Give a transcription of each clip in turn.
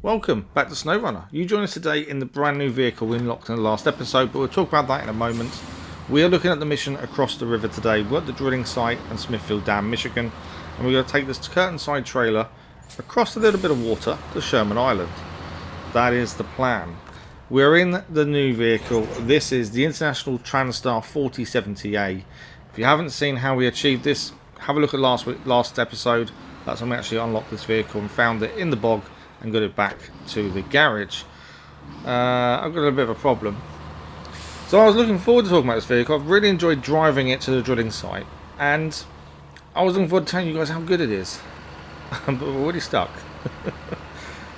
Welcome back to SnowRunner. You join us today in the brand new vehicle we unlocked in the last episode, but we'll talk about that in a moment. We are looking at the mission across the river today. We're at the drilling site in Smithfield Dam, Michigan, and we're going to take this Curtainside trailer across a little bit of water to Sherman Island. That is the plan. We're in the new vehicle. This is the International Transtar 4070A. If you haven't seen how we achieved this, have a look at last episode. That's when we actually unlocked this vehicle and found it in the bog and got it back to the garage. I've got a bit of a problem. So I was looking forward to talking about this vehicle. I've really enjoyed driving it to the drilling site, and I was looking forward to telling you guys how good it is. But we're already stuck.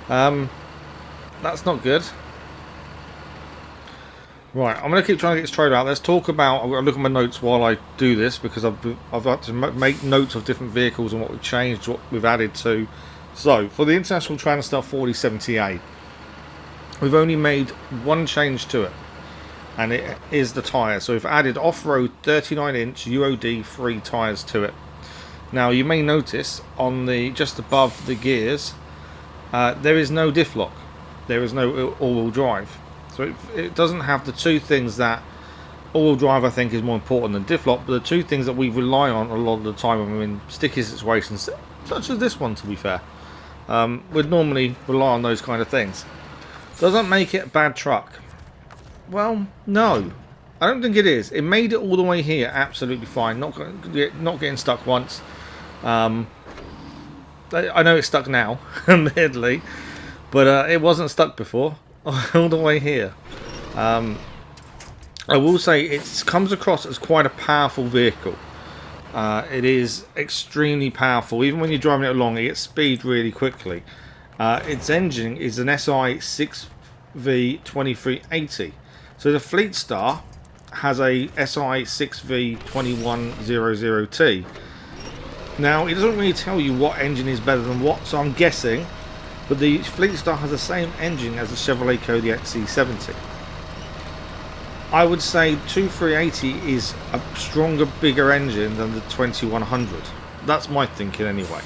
That's not good. Right, I'm going to keep trying to get this trailer out. Let's talk about... I've got to look at my notes while I do this, because I've had to make notes of different vehicles and what we've changed, what we've added to. So, for the International Transtar 4070A, we've only made one change to it, and it is the tyre. So we've added off-road 39-inch UOD-free tyres to it. Now, you may notice on the just above the gears, there is no diff lock. There is no all-wheel drive. So it doesn't have the two things that all-wheel drive, I think, is more important than diff lock, but the two things that we rely on a lot of the time when we're in sticky situations, such as this one, to be fair. We'd normally rely on those kind of things. Doesn't make it a bad truck. Well, no. I don't think it is. It made it all the way here absolutely fine. Not getting stuck once. I know it's stuck now, admittedly, but it wasn't stuck before. All the way here. I will say it comes across as quite a powerful vehicle. It is extremely powerful. Even when you're driving it along, it gets speed really quickly. Its engine is an SI 6V2380. So the Fleet Star has a SI 6V2100T. Now, it doesn't really tell you what engine is better than what, so I'm guessing. But the Fleet Star has the same engine as the Chevrolet Kodiaq C70. I would say 2380 is a stronger, bigger engine than the 2100. That's my thinking anyway.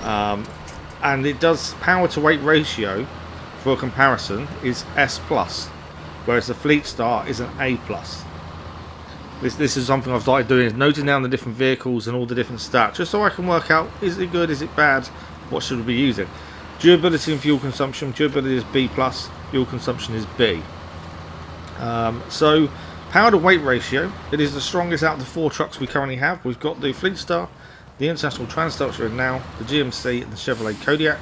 And it does power to weight ratio, for comparison, is S+, whereas the Fleet Star is an A+. This is something I've started doing, is noting down the different vehicles and all the different stats, just so I can work out, is it good, is it bad, what should we be using. Durability and fuel consumption. Durability is B+, fuel consumption is B. So, power to weight ratio, it is the strongest out of the four trucks we currently have. We've got the Fleet Star, the International Transtar now, the GMC and the Chevrolet Kodiaq.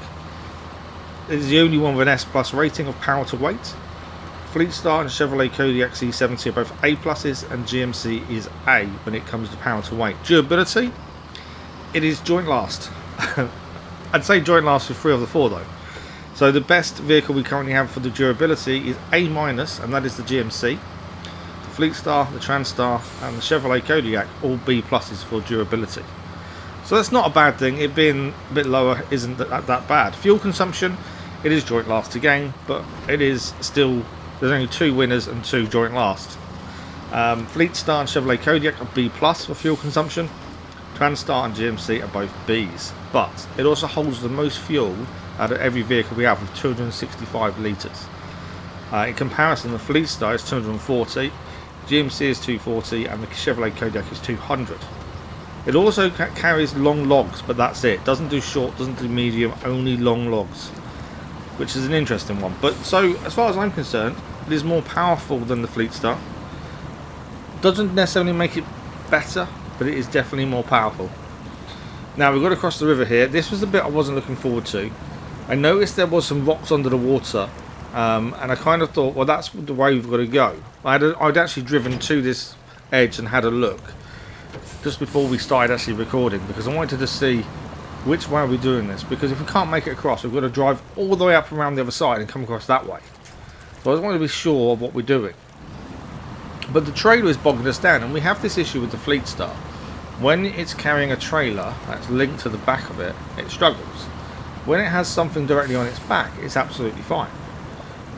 It is the only one with an S+ rating of power to weight. Fleet Star and Chevrolet Kodiaq C70 are both A+, and GMC is A when it comes to power to weight. Durability, it is joint last. I'd say joint last with 3 of the 4 though. So the best vehicle we currently have for the durability is A-, and that is the GMC. The Fleet Star, the Transtar and the Chevrolet Kodiaq, all B+ for durability. So that's not a bad thing. It being a bit lower isn't that bad. Fuel consumption, it is joint last again, but it is still, there's only 2 winners and 2 joint last. Fleet Star and Chevrolet Kodiaq are B+ for fuel consumption. Transtar and GMC are both Bs, but it also holds the most fuel out of every vehicle we have with 265 litres. In comparison, the Fleet Star is 240, GMC is 240 and the Chevrolet Kodiaq is 200. It also carries long logs, but that's it. Doesn't do short, doesn't do medium, only long logs, which is an interesting one. But so, as far as I'm concerned, it is more powerful than the Fleet Star. Doesn't necessarily make it better, but it is definitely more powerful. Now we've got to cross the river here. This was the bit I wasn't looking forward to. I noticed there was some rocks under the water, and I kind of thought, well, that's the way we've got to go. I'd actually driven to this edge and had a look just before we started actually recording, because I wanted to see which way are we doing this, because if we can't make it across, we've got to drive all the way up around the other side and come across that way. So I just wanted to be sure of what we're doing. But the trailer is bogging us down, and we have this issue with the Fleet Star. When it's carrying a trailer that's linked to the back of it, it struggles. When it has something directly on its back, it's absolutely fine.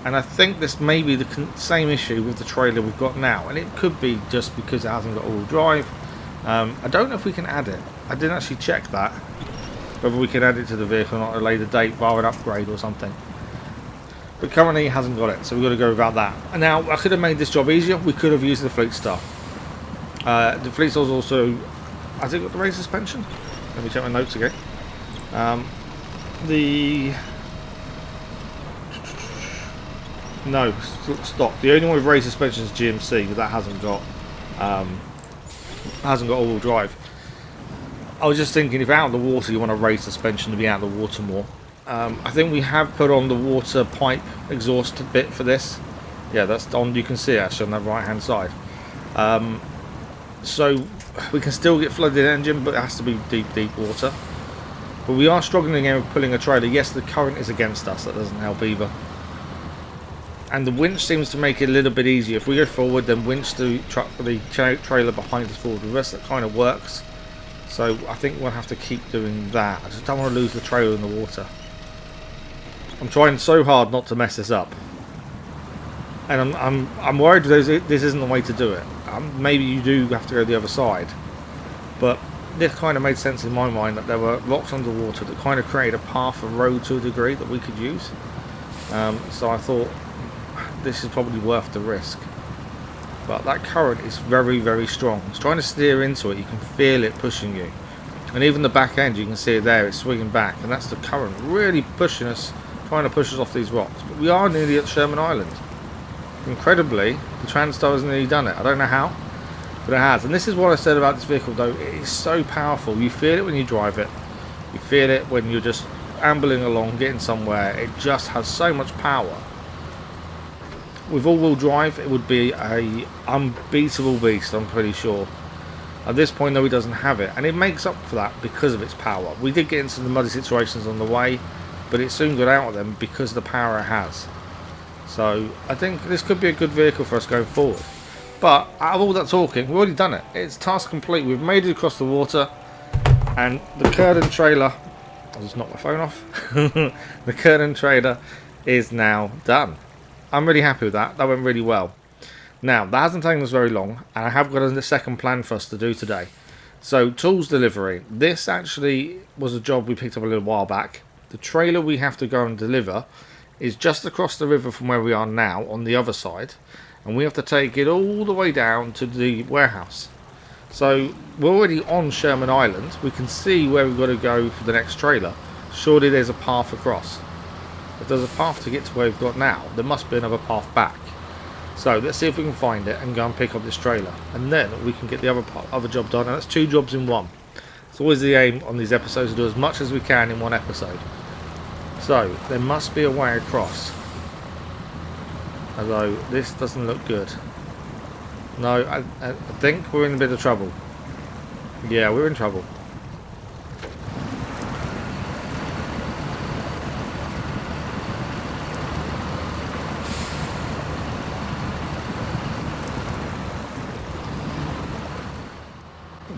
And I think this may be the same issue with the trailer we've got now, and it could be just because it hasn't got all-wheel drive. I don't know if we can add it. I didn't actually check that, whether we can add it to the vehicle or not at a later date via an upgrade or something. but currently it hasn't got it, so we've got to go without that. And now I could have made this job easier. We could have used the Fleet Star. The Fleet Star's also, has it got the raised suspension? Let me check my notes again. No, stop. The only one with raised suspension is GMC, but that hasn't got all-wheel drive. I was just thinking, if out of the water you want a raised suspension to be out of the water more. I think we have put on the water pipe exhaust bit for this. Yeah, that's on. You can see it actually on that right hand side. So we can still get flooded engine, but it has to be deep water. But we are struggling again with pulling a trailer. Yes, the current is against us. That doesn't help either. And the winch seems to make it a little bit easier. If we go forward, then winch the trailer behind us forward with us. That kind of works. So I think we'll have to keep doing that. I just don't want to lose the trailer in the water. I'm trying so hard not to mess this up. And I'm worried this isn't the way to do it. Maybe you do have to go the other side. But this kind of made sense in my mind that there were rocks underwater that kind of created a path, a road to a degree that we could use. So I thought this is probably worth the risk. But that current is very, very strong. It's trying to steer into it. You can feel it pushing you. And even the back end, you can see it there. It's swinging back. And that's the current really pushing us, trying to push us off these rocks. But we are nearly at Sherman Island. Incredibly, the Transtar has nearly done it. I don't know how, but it has. And this is what I said about this vehicle, though. It is so powerful. You feel it when you drive it. You feel it when you're just ambling along, getting somewhere. It just has so much power. With all-wheel drive, it would be a unbeatable beast, I'm pretty sure. At this point, though, he doesn't have it, and it makes up for that because of its power. We did get into the muddy situations on the way, but it soon got out of them because of the power it has. So I think this could be a good vehicle for us going forward. But out of all that talking, we've already done it. It's task complete. We've made it across the water, and the curtain trailer, I'll just knock my phone off. The curtain trailer is now done. I'm really happy with that. That went really well. Now, that hasn't taken us very long, and I have got a second plan for us to do today. So, tools delivery. This actually was a job we picked up a little while back. The trailer we have to go and deliver is just across the river from where we are now, on the other side, and we have to take it all the way down to the warehouse. So, we're already on Sherman Island. We can see where we've got to go for the next trailer. Surely there's a path across. If there's a path to get to where we've got now, there must be another path back. So let's see if we can find it and go and pick up this trailer, and then we can get the other job done. And that's 2 jobs in 1. It's always the aim on these episodes to do as much as we can in 1 episode. So there must be a way across, although this doesn't look good. No, I think we're in a bit of trouble. Yeah, we're in trouble.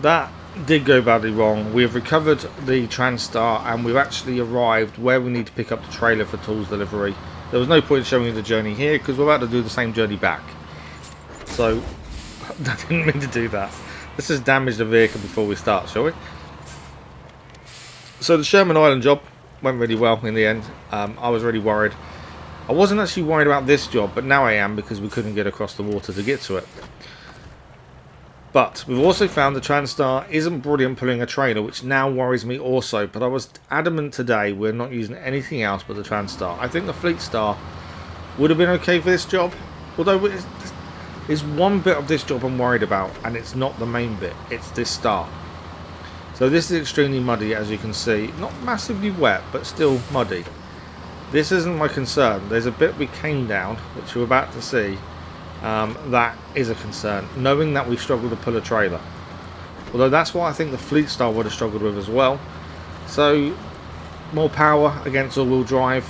That did go badly wrong. We have recovered the Transtar, and we've actually arrived where we need to pick up the trailer for tools delivery. There was no point showing you the journey here because we're about to do the same journey back. So I didn't mean to do that. Let's just damage the vehicle before we start, shall we? So the Sherman Island job went really well in the end. I was really worried. I wasn't actually worried about this job, but now I am because we couldn't get across the water to get to it. But we've also found the Transtar isn't brilliant pulling a trailer, which now worries me also. But I was adamant today we're not using anything else but the Transtar. I think the Fleet Star would have been okay for this job. Although there's one bit of this job I'm worried about, and it's not the main bit. It's this star. So this is extremely muddy, as you can see. Not massively wet, but still muddy. This isn't my concern. There's a bit we came down, which we're about to see. That is a concern, knowing that we struggled to pull a trailer. Although that's what I think the Fleet Star would have struggled with as well. So, more power against all-wheel drive.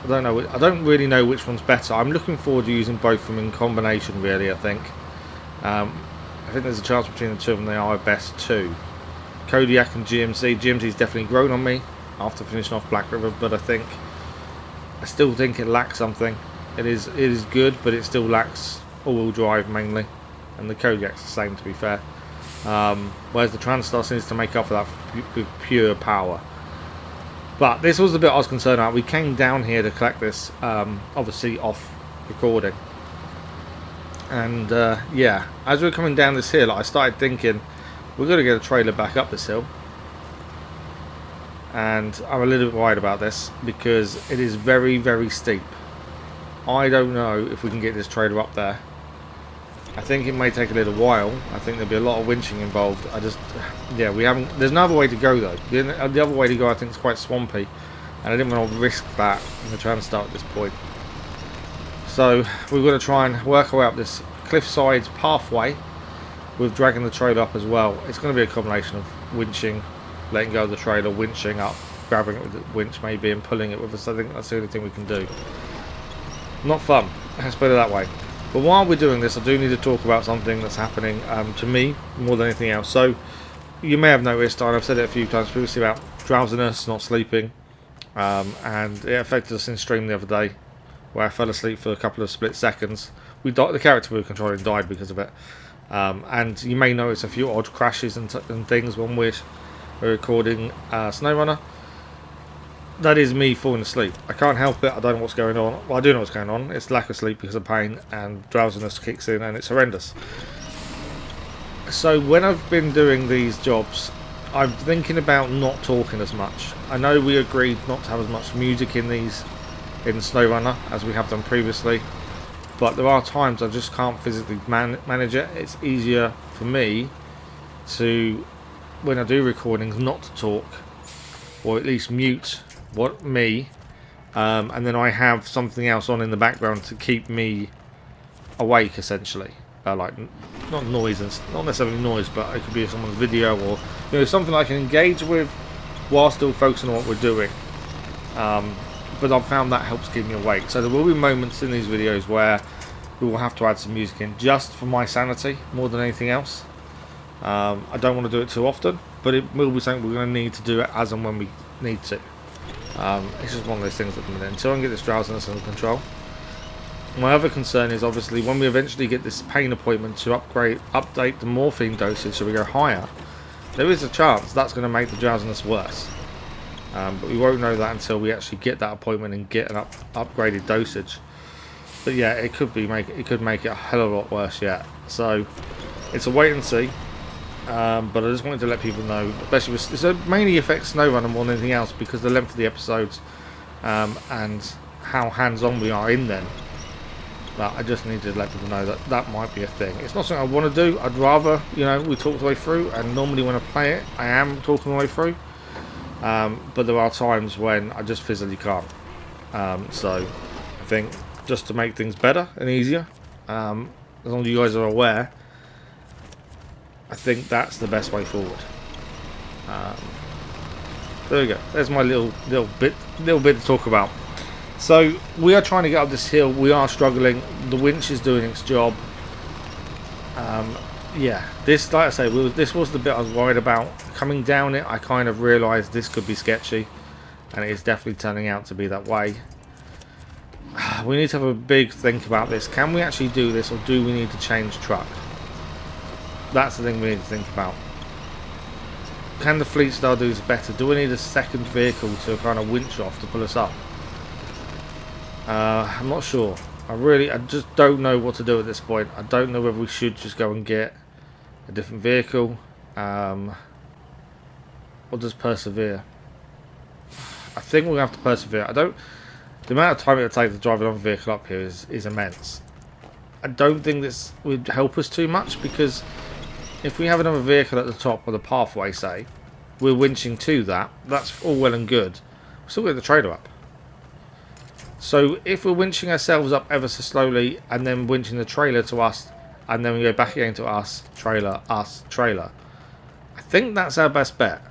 I don't know. I don't really know which one's better. I'm looking forward to using both of them in combination, really, I think. I think there's a chance between the two of them. They are our best two. Kodiak and GMC. GMC's definitely grown on me after finishing off Black River, but I still think it lacks something. It is good, but it still lacks all-wheel drive mainly, and the Kodiak's the same, to be fair. Whereas the Transtar seems to make up for that with pure power. But this was the bit I was concerned about. We came down here to collect this, obviously off recording. And yeah, as we were coming down this hill, I started thinking, we're going to get a trailer back up this hill. And I'm a little bit worried about this because it is very, very steep. I don't know if we can get this trailer up there. I think it may take a little while. I think there'll be a lot of winching involved. Yeah, we haven't. There's no other way to go though. The other way to go, I think, is quite swampy, and I didn't want to risk that in the Transtar at this point. So we're going to try and work our way up this cliffside pathway with dragging the trailer up as well. It's going to be a combination of winching, letting go of the trailer, winching up, grabbing it with the winch maybe, and pulling it with us. I think that's the only thing we can do. Not fun. Let's put it that way. But while we're doing this, I do need to talk about something that's happening to me more than anything else. So, you may have noticed, and I've said it a few times previously, about drowsiness, not sleeping, and it affected us in stream the other day, where I fell asleep for a couple of split seconds. The character we were controlling died because of it, and you may notice a few odd crashes and things when we're recording SnowRunner. That is me falling asleep. I can't help it. I don't know what's going on. Well, I do know what's going on. It's lack of sleep because of pain, and drowsiness kicks in, and it's horrendous. So when I've been doing these jobs, I'm thinking about not talking as much. I know we agreed not to have as much music in SnowRunner as we have done previously, but there are times I just can't physically manage it. It's easier for me to, when I do recordings, not to talk, or at least mute me, and then I have something else on in the background to keep me awake, essentially. Like not noise, and not necessarily noise, but it could be someone's video, or something I can engage with while still focusing on what we're doing. But I've found that helps keep me awake. So there will be moments in these videos where we will have to add some music in, just for my sanity more than anything else. I don't want to do it too often, but it will be something we're going to need to do it as and when we need to. It's just one of those things at the minute. Until I can get this drowsiness under control. My other concern is obviously when we eventually get this pain appointment to update the morphine dosage so we go higher, there is a chance that's going to make the drowsiness worse. But we won't know that until we actually get that appointment and get an upgraded dosage. But yeah, it could make it a hell of a lot worse yet. So it's a wait and see. But I just wanted to let people know, especially it mainly affects SnowRunner more than anything else because of the length of the episodes and how hands-on we are in them. But I just need to let people know that that might be a thing. It's not something I want to do. I'd rather, we talk the way through, and normally when I play it, I am talking the way through. But there are times when I just physically can't. So I think just to make things better and easier, as long as you guys are aware, I think that's the best way forward. There we go. There's my little bit to talk about. So we are trying to get up this hill. We are struggling. The winch is doing its job. Yeah, this, like I say, this was the bit I was worried about. Coming down it, I kind of realised this could be sketchy, and it is definitely turning out to be that way. We need to have a big think about this. Can we actually do this, or do we need to change truck? That's the thing we need to think about. Can the Fleet Star do this better? Do we need a second vehicle to kind of winch off to pull us up? I'm not sure. I just don't know what to do at this point. I don't know whether we should just go and get a different vehicle, or just persevere. I think we're going to have to persevere. The amount of time it would take to drive another vehicle up here is immense. I don't think this would help us too much, because if we have another vehicle at the top of the pathway, say, we're winching to that, that's all well and good. We're still getting the trailer up. So if we're winching ourselves up ever so slowly and then winching the trailer to us, and then we go back again to us, trailer, I think that's our best bet.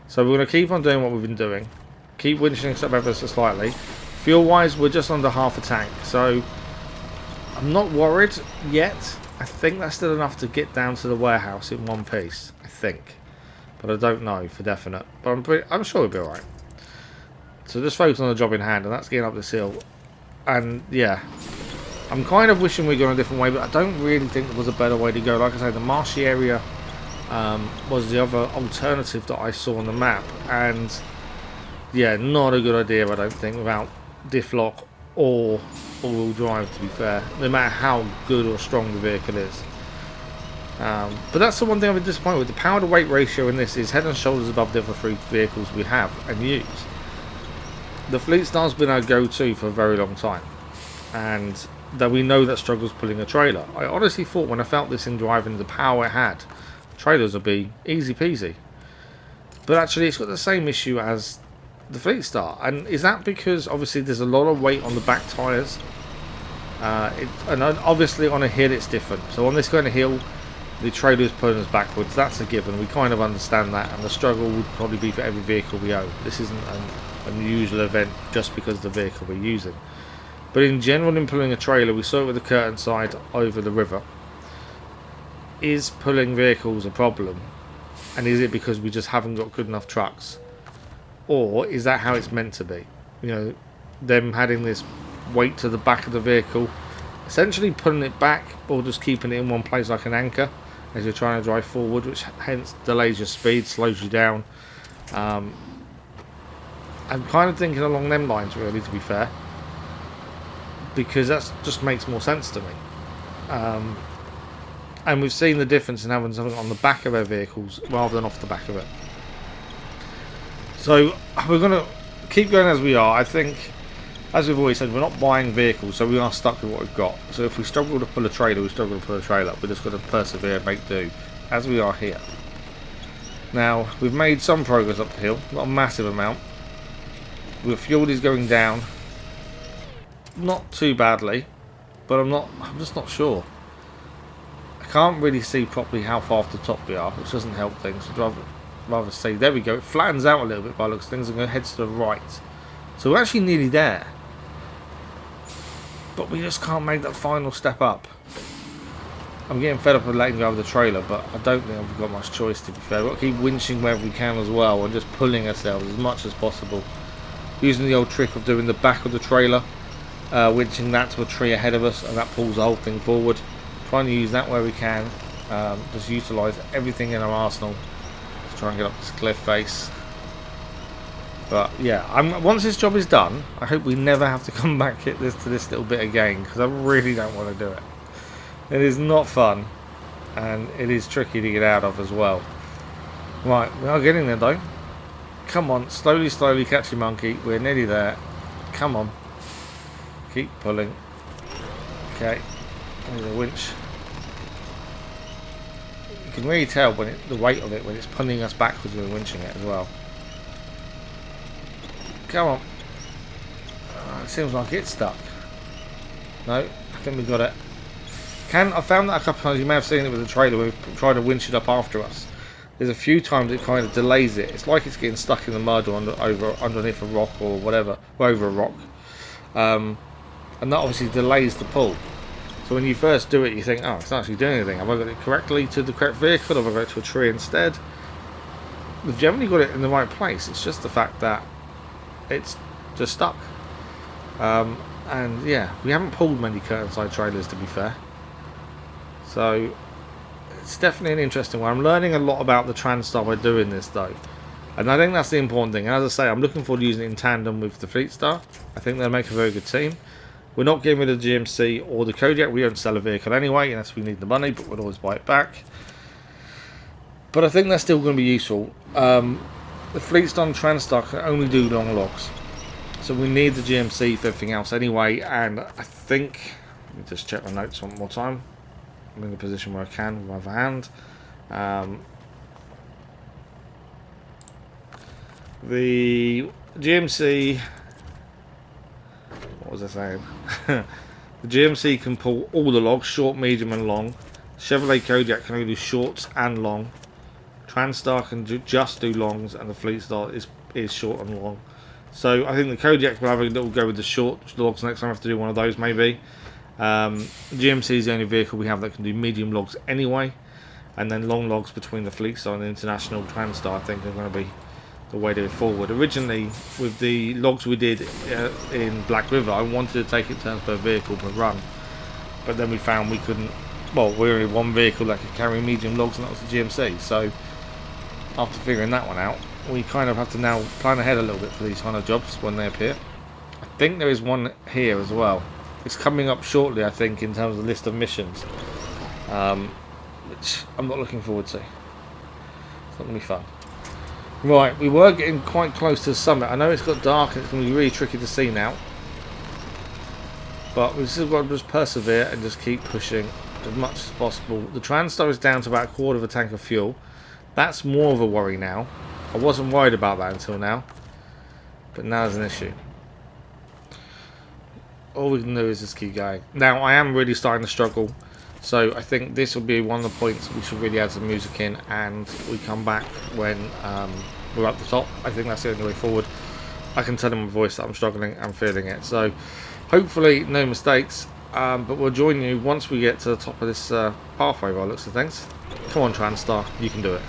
So we're going to keep on doing what we've been doing. Keep winching us up ever so slightly. Fuel wise, we're just under half a tank, so I'm not worried yet. I think that's still enough to get down to the warehouse in one piece, I think. But I don't know for definite. But I'm sure we'll be alright. So just focus on the job in hand, and that's getting up this hill. And yeah, I'm kind of wishing we'd gone a different way, but I don't really think there was a better way to go. Like I say, the marshy area was the other alternative that I saw on the map, and yeah, not a good idea, I don't think, without diff lock or all-wheel drive, to be fair, no matter how good or strong the vehicle is. But that's the one thing I've been disappointed with. The power to weight ratio in this is head and shoulders above the other three vehicles we have and use. The Fleet Star's been our go-to for a very long time, and that we know that struggles pulling a trailer. I honestly thought when I felt this in driving the power it had, trailers would be easy peasy. But actually it's got the same issue as the Fleet Star. And is that because obviously there's a lot of weight on the back tyres? And obviously on a hill it's different. So on this kind of hill, the trailer's pulling us backwards. That's a given. We kind of understand that, and the struggle would probably be for every vehicle we own. This isn't an unusual event just because of the vehicle we're using. But in general, in pulling a trailer, we saw it with the Curtainside over the river. Is pulling vehicles a problem? And is it because we just haven't got good enough trucks? Or is that how it's meant to be? You know, them adding this weight to the back of the vehicle, essentially pulling it back, or just keeping it in one place like an anchor as you're trying to drive forward, which hence delays your speed, slows you down. I'm kind of thinking along them lines, really, to be fair, because that just makes more sense to me. And we've seen the difference in having something on the back of our vehicles rather than off the back of it. So we're going to keep going as we are. I think, as we've always said, we're not buying vehicles, so we are stuck with what we've got. So if we struggle to pull a trailer, we struggle to pull a trailer. We're just going to persevere and make do, as we are here. Now, we've made some progress up the hill, not a massive amount. The fuel is going down, not too badly, but I'm just not sure. I can't really see properly how far off the top we are, which doesn't help things. I'd rather see, there we go, it flattens out a little bit by the looks of things and heads to the right. So we're actually nearly there. But we just can't make that final step up. I'm getting fed up with letting go of the trailer, but I don't think I've got much choice, to be fair. We've got to keep winching wherever we can as well, and just pulling ourselves as much as possible. Using the old trick of doing the back of the trailer, winching that to a tree ahead of us, and that pulls the whole thing forward. Trying to use that where we can. Just utilise everything in our arsenal to try and get up this cliff face. But yeah, once this job is done, I hope we never have to come back to this little bit again, because I really don't want to do it. It is not fun, and it is tricky to get out of as well. Right, we are getting there though. Come on, slowly, slowly catch your monkey. We're nearly there. Come on. Keep pulling. Okay. There's a winch. You can really tell when the weight of it when it's pulling us backwards when we're winching it as well. Come on. It seems like it's stuck. No, I think we got it. I found that a couple of times. You may have seen it with the trailer. We've tried to winch it up after us. There's a few times it kind of delays it. It's like it's getting stuck in the mud or underneath a rock or whatever, or over a rock. And that obviously delays the pull. So when you first do it, you think, oh, it's not actually doing anything. Have I got it correctly to the correct vehicle? Have I got it to a tree instead? We've generally got it in the right place. It's just the fact that it's just stuck. And yeah, we haven't pulled many Curtainside trailers, to be fair. So it's definitely an interesting one. I'm learning a lot about the Transtar by doing this though, and I think that's the important thing. And as I say, I'm looking forward to using it in tandem with the Fleet Star. I think they'll make a very good team. We're not getting rid of the GMC or the Kodiak. We don't sell a vehicle anyway unless we need the money, but we'll always buy it back. But I think that's still going to be useful. The Fleet Star and Transtar can only do long logs, so we need the GMC for everything else anyway. And I think, let me just check my notes one more time. I'm in a position where I can with my other hand. The GMC, what was I saying? The GMC can pull all the logs, short, medium and long. Chevrolet Kodiak can only do shorts and long. Transtar can just do longs, and the Fleet Star is short and long. So I think the Kodiak will have a little go with the short logs next time. I have to do one of those maybe. GMC is the only vehicle we have that can do medium logs anyway, and then long logs between the Fleet Star and the International Transtar I think are going to be the way to go forward. Originally with the logs we did in Black River, I wanted to take it turns per vehicle per run, but then we found we couldn't. Well, we only had one vehicle that could carry medium logs, and that was the GMC. So after figuring that one out, we kind of have to now plan ahead a little bit for these kind of jobs when they appear. I think there is one here as well. It's coming up shortly, I think, in terms of the list of missions, which I'm not looking forward to. It's not going to be fun. Right, we were getting quite close to the summit. I know it's got dark and it's going to be really tricky to see now. But we've still got to just persevere and just keep pushing as much as possible. The Transtar is down to about a quarter of a tank of fuel. That's more of a worry now. I wasn't worried about that until now. But now there's an issue. All we can do is just keep going. Now, I am really starting to struggle. So I think this will be one of the points we should really add some music in, and we come back when we're up the top. I think that's the only way forward. I can tell in my voice that I'm struggling and feeling it. So hopefully no mistakes, but we'll join you once we get to the top of this pathway by the looks of things. Come on, Transtar, you can do it.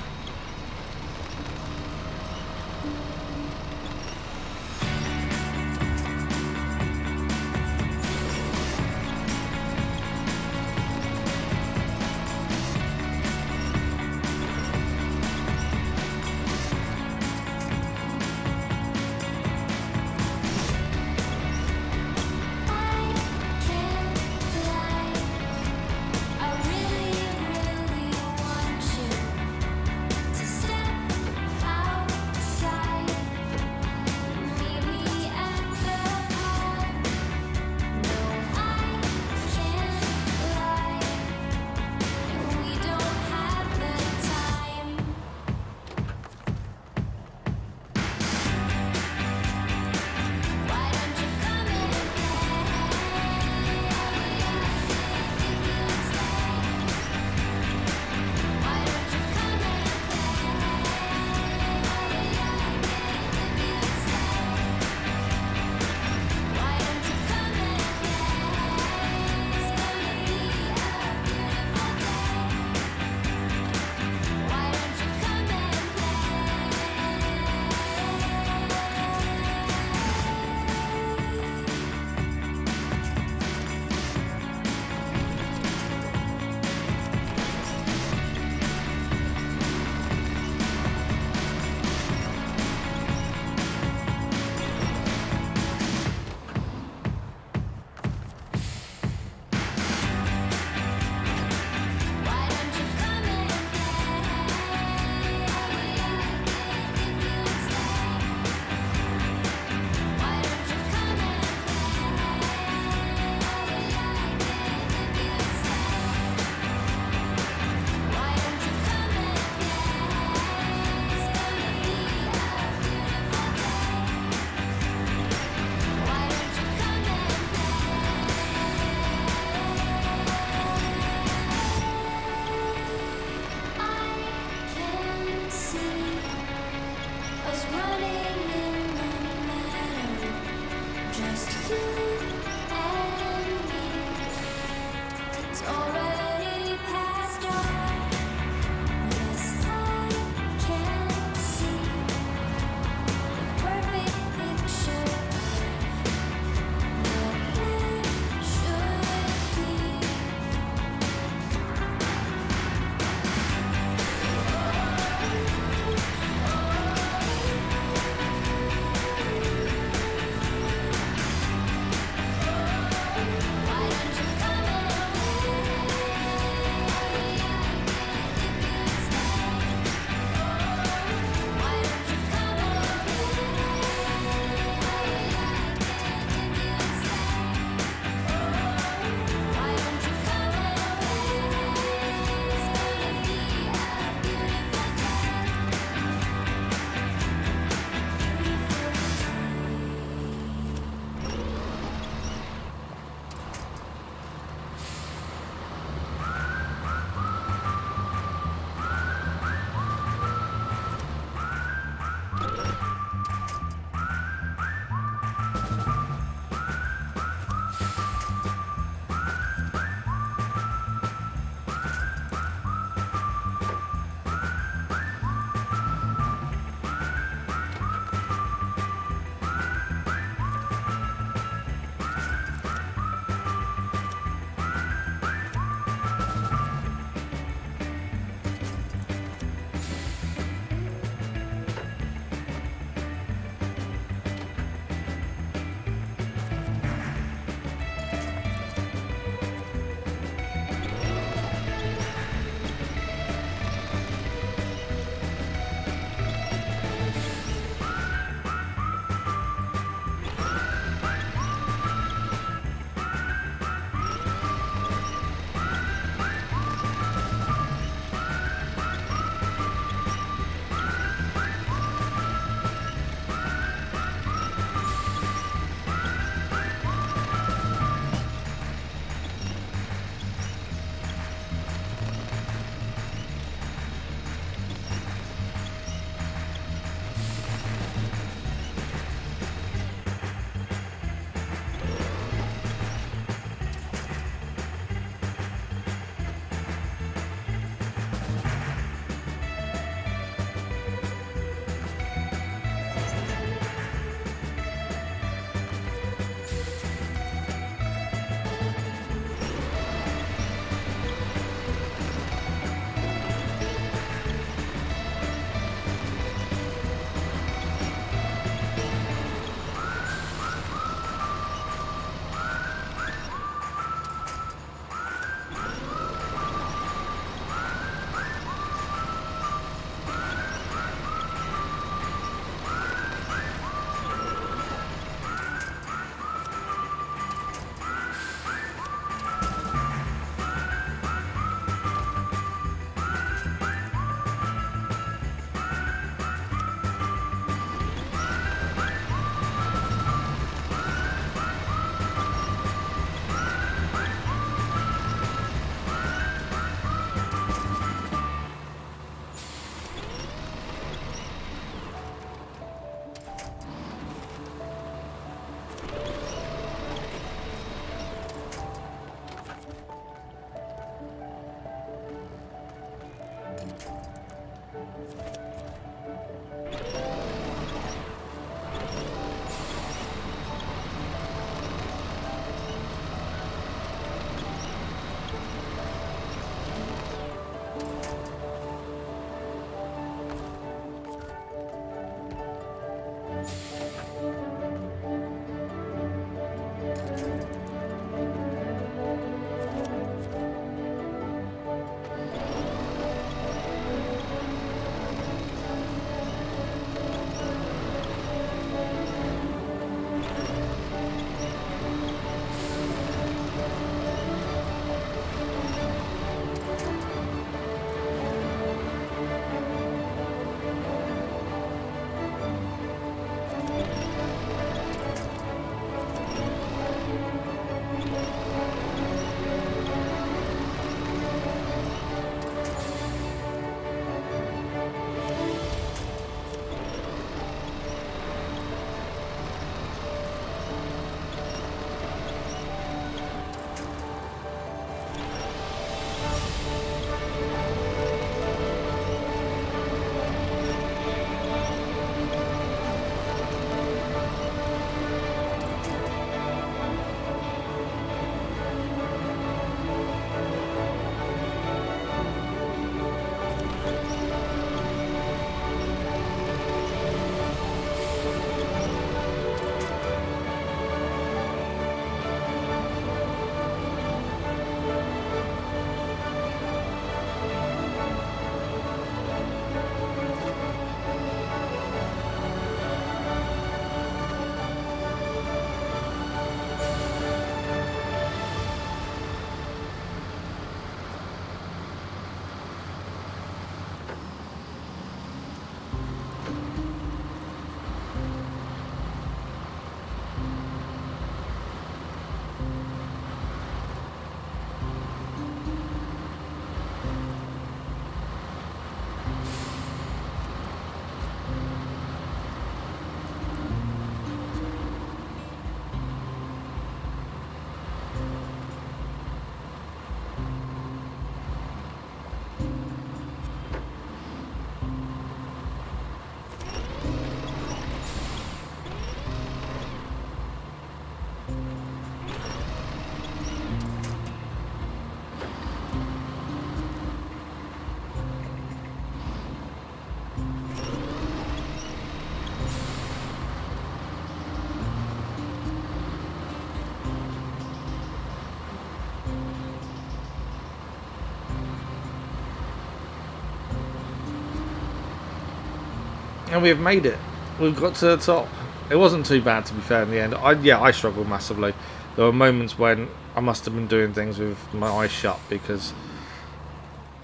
And we have made it. We've got to the top. It wasn't too bad, to be fair, in the end. I struggled massively. There were moments when I must have been doing things with my eyes shut because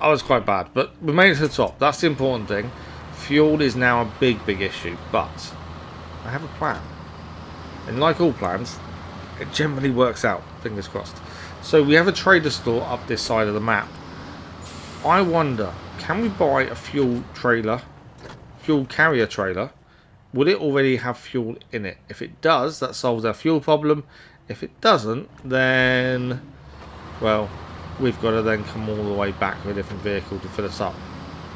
I was quite bad. But we made it to the top. That's the important thing. Fuel is now a big issue, but I have a plan. And like all plans, it generally works out. Fingers crossed. So we have a trader store up this side of the map. I wonder, can we buy a fuel carrier trailer? Would it already have fuel in it? If it does, that solves our fuel problem. If it doesn't, then, well, we've got to then come all the way back with a different vehicle to fill us up,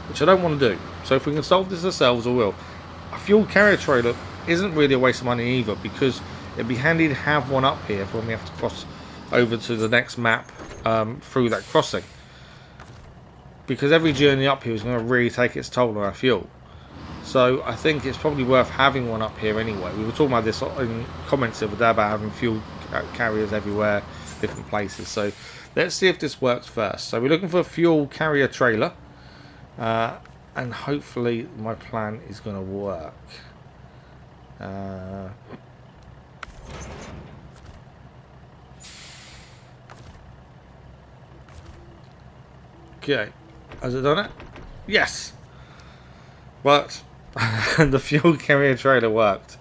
which I don't want to do. So if we can solve this ourselves, I will. A fuel carrier trailer isn't really a waste of money either, because it'd be handy to have one up here for when we have to cross over to the next map through that crossing, because every journey up here is going to really take its toll on our fuel. So I think it's probably worth having one up here anyway. We were talking about this in comments the other day about having fuel carriers everywhere, different places. So let's see if this works first. So we're looking for a fuel carrier trailer, and hopefully my plan is going to work. Okay, has it done it? Yes, worked. The fuel carrier trailer worked.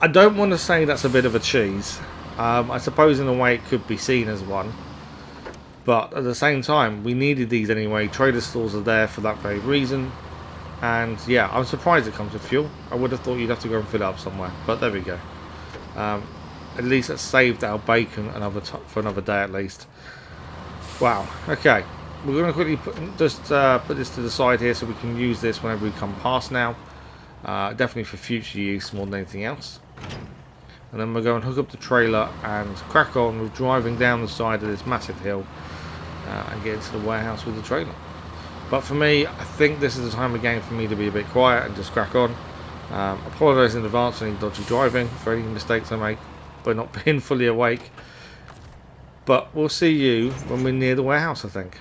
I don't want to say that's a bit of a cheese. I suppose in a way it could be seen as one, but at the same time we needed these anyway. Trader stores are there for that very reason, and yeah, I'm surprised it comes with fuel. I would have thought you'd have to go and fill it up somewhere, but there we go. At least it saved our bacon for another day at least. Wow. Okay, we're going to quickly put this to the side here so we can use this whenever we come past now. Definitely for future use more than anything else. And then we're going to hook up the trailer and crack on with driving down the side of this massive hill and get into the warehouse with the trailer. But for me, I think this is the time of game for me to be a bit quiet and just crack on. Apologise in advance for any dodgy driving, for any mistakes I make by not being fully awake. But we'll see you when we're near the warehouse, I think.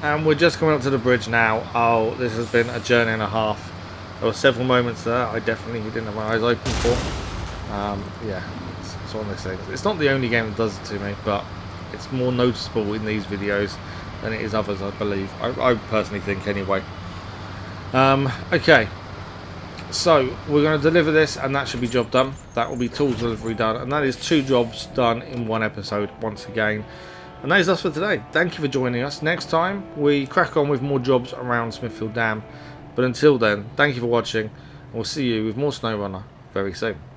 And we're just coming up to the bridge now. Oh, this has been a journey and a half. There were several moments there I definitely didn't have my eyes open for. Yeah, it's one of those things. It's not the only game that does it to me, but it's more noticeable in these videos than it is others, I believe. I personally think anyway. Okay, so we're going to deliver this, and that should be job done. That will be tools delivery done, and that is 2 jobs done in one episode once again. And that is us for today. Thank you for joining us. Next time we crack on with more jobs around Smithfield Dam. But until then, thank you for watching, and we'll see you with more SnowRunner very soon.